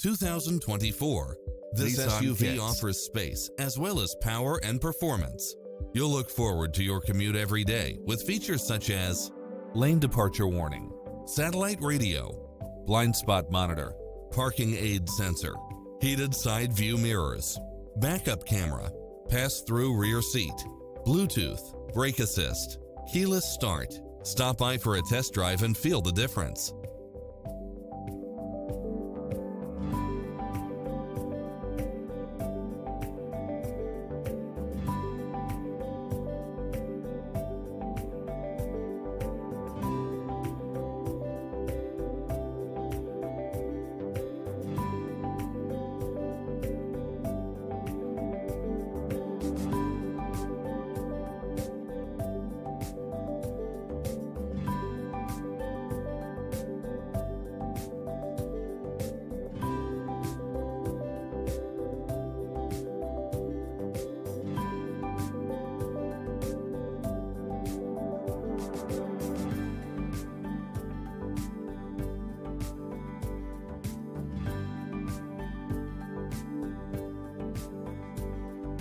2024. This Nissan SUV Kicks. offers space as well as power and performance. You'll look forward to your commute every day with features such as lane departure warning, satellite radio, blind spot monitor, parking aid sensor, heated side view mirrors, backup camera, pass-through rear seat, Bluetooth, brake assist, keyless start. Stop by for a test drive and feel the difference.